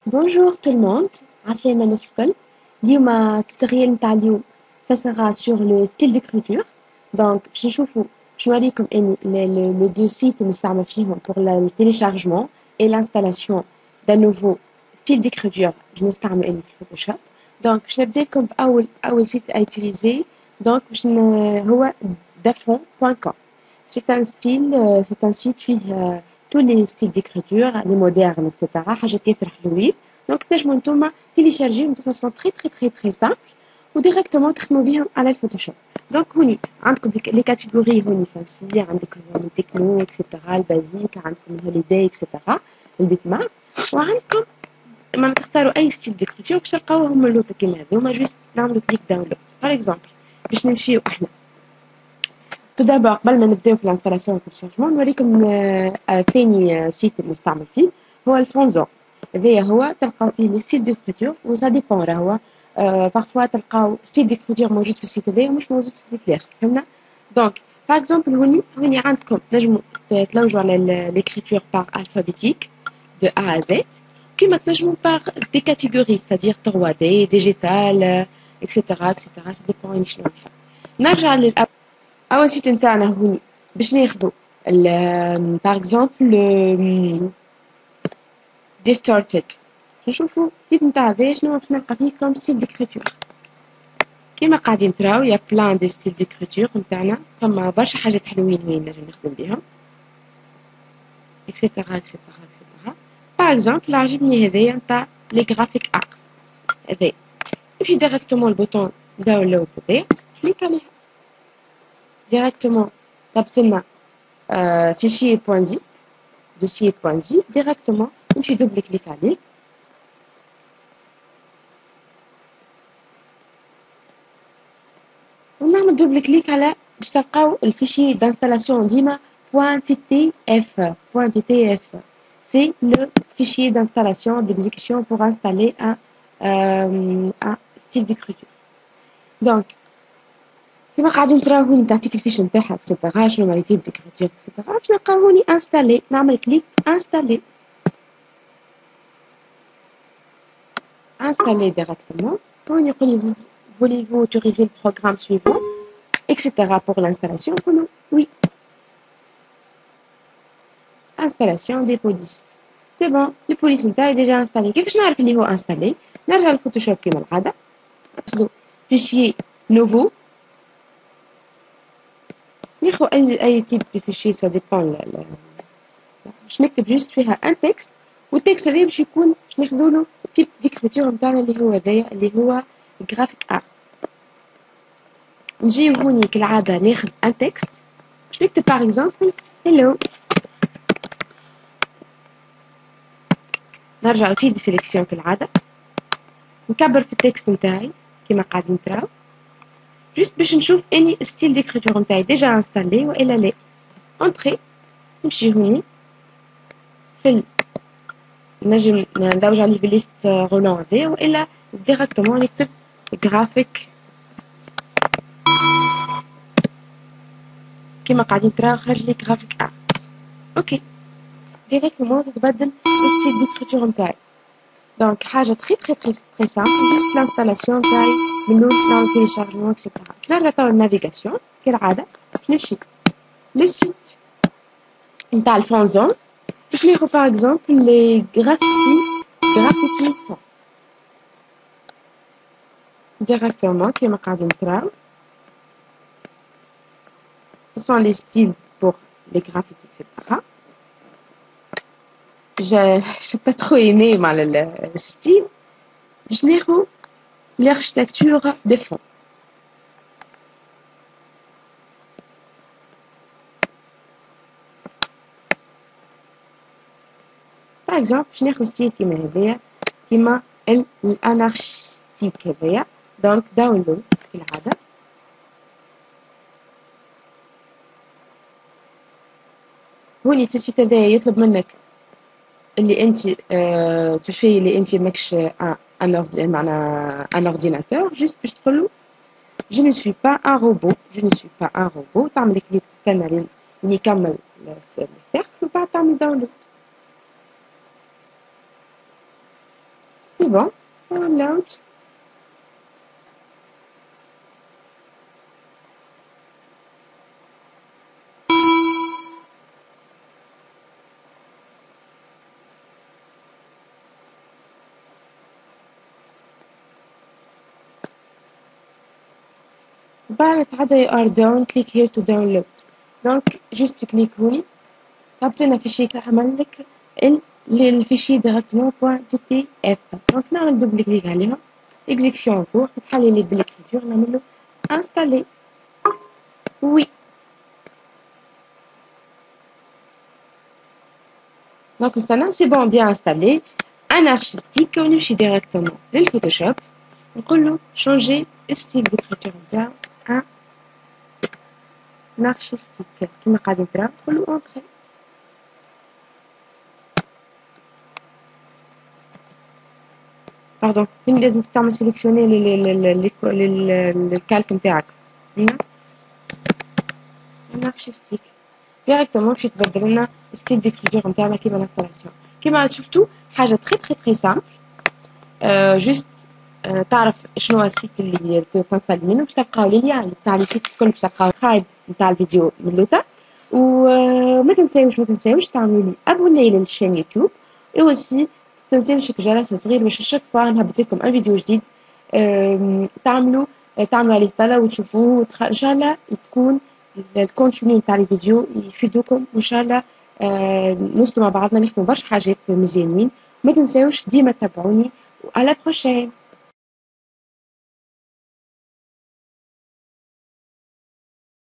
Bonjour tout le monde, عسلامة الناس الكل. اليوم التوتوريال نتاع اليوم ça sera sur le style d'écriture. Donc باش نشوفوا باش نوريكم اني le deux sites اللي نستعمل فيهم pour le téléchargement et l'installation d'un nouveau style d'écriture اللي نستعمل اني في Photoshop. Donc باش نبدا لكم بأول site à utiliser. Donc هو dafron.com. C'est un style, c'est un site فيه tous les styles d'écriture, les modernes, etc. حاجات ياسر حلوين. Donc تنجموا نتوما télécharger de façon très simple ou directement تخدموا بهم على الفوتوشوب. دونك هوني عندكم لي كاتيجوري هوني فانسي عندكم هوني تكنو اكسيتيرا البازيك عندكم الهوليداي اكسيتيرا البيت مارك وعندكم ما تختاروا اي ستيل ديكريتور باش تلقاوهم هما اللوطه كيما هذوما جوست نعملوا كليك داونلود باغ اكزومبل باش نمشيو احنا تو دابا قبل ما نبداو في الانستالاسيون والتشارجمون نوريكم ثاني سيت اللي نستعمل فيه هو الفونزون. هذايا هو تلقاو فيه لي ستيل ديكريتور وسا ديبون راهو بارفوا تلقاو ستيل ديكريتور موجود في السيت هذايا ومش موجود في السيت الاخر فهمنا. دونك باغ اكزومبل هوني عندكم تنجموا تلوجوا على ليكريتور باغ الفابيتيك دو ا ا زد كيما تنجموا باغ دي كاتيجوري ستادير 3 دي ديجيتال اكسيتيرا سا ديبون شنو نحب. نرجع للأب أول سيت نتاعنا هوني باش ناخدو باغ اكزومبل ديستورتد نشوفو التيب نتاع هذايا شنو باش نلقى فيه كوم ستيل ديكريتور. كيما قاعدين تراو يا بلان دي ستيل ديكريتور نتاعنا فما برشا حاجات حلوين وين نجم نخدم بيهم اكسيتيرا. باغ اكزومبل عجبني هذايا نتاع لي جرافيك ارتس هذايا نمشي ديريكتومون البوطون داونلود هذايا كليك عليه directement تبتلنا fichier .zip dossier .zip directement نمشي دوبل كليك عليه ونعمل دوبل كليك على باش تلقاو الفيشي d'installation ديما .ttf c'est le fichier d'installation d'exécution pour installer un style d'écriture. Donc كيما قاعدين تراو هوني تعطيك الفيش نتاعها اكسيتيرا شنو هما لي تيب ديكريتور اكسيتيرا باش نلقاو هوني انستالي نعمل كليك انستالي directement هوني يقول لي voulez-vous autoriser le programme suivant etc pour l'installation نقولو oui installation des polices c'est bon les polices نتاعي ديجا انستالي. كيفاش نعرف اللي هو انستالي؟ نرجع للفوتوشوب كيما العاده ناخذ فيشي نوفو ناخذ اي تيب دو فيشي سا ديبون باش نكتب جوست فيها ان تكست والتكست هذا باش يكون باش ناخذوا له تيب ديكريتور نتاعنا اللي هو هذايا اللي هو جرافيك ارت. نجي هوني كالعاده ناخذ ان تكست باش نكتب باغ اكزومبل هلو نرجع في دي سيليكسيون كالعاده نكبر في التكست نتاعي كيما قاعدين تراو جوست باش نشوف اني ستيل ديكريتور نتاعي ديجا انستالي والا لا. انتري نمشي هوني في نجم ندوج عليه بالليست رولون هذايا والا ديريكتومون نكتب جرافيك كيما قاعدين تراو خرج لي جرافيك ارت اوكي ديريكتومون تتبدل الستيل ديكريتور نتاعي. دونك حاجه تري سامبل جوست لانستالاسيون تاعي من الاول نعمل تيليشارجمون اكسيتيرا. نرجع توا النافيغاسيون كالعاده باش نمشي للسيت نتاع الفونزون باش ناخذ باغ اكزومبل لي غرافيتي فون directement كيما قاعدين تراو ce sont les styles pour les graphiques etc. j'ai pas trop aimé le style باش ناخذ l'architecture de fond par exemple باش ناخذ ستيل كيما هذايا كيما الانارشستيك هذايا. دونك داونلود كالعاده هوني في السيت هذايا يطلب منك اللي انت تفي اللي انت ماكش معناها ان اورديناتور جوست باش تقولو je ne suis pas un robot تعمل كليك تستنى لين يكمل السيركل وبعد تعمل داونلود. C'est bon. Download. بعد تعدى you are down click here to download. Donc juste clique هوني تعطينا فيشي كعمل لك الفيشي directement .dtf. Donc نعمل double click عليها exécution en cours تحلي لي بالécriture نعمل له installer. Oui. Donc ça c'est bon bien installé. Un artistique ونمشي directement للفوتوشوب نقول له changer style d'écriture نتاعو un artistique كيما قاعدين تراو نقول له entrer. باردون فين لازم تعمل سيليكسيوني للكالك نتاعك هنا انارشيستيك ديريكتومون باش يتبدل لنا ستيل ديكريتور نتاعنا كيما الانستالاسيون كيما شفتوا حاجه تري تري تري سامبل. جوست تعرف شنو السيت اللي تنستالي منه باش تلقاو لي ليان تاع لي سيت الكل باش تلقاو خايب نتاع الفيديو من لوطا. وما تنساوش تعملوا لي ابوني للشين يوتيوب اوسي تنساوش الجرس صغير باش شاك فوا نهبط لكم ان فيديو جديد تعملوا عليه فلا وتشوفوه ان شاء الله تكون الكونتينيو نتاع الفيديو يفيدوكم وان شاء الله نوصلوا مع بعضنا نخدموا برشا حاجات مزيانين. ما تنساوش ديما تتابعوني وعلى بروشين.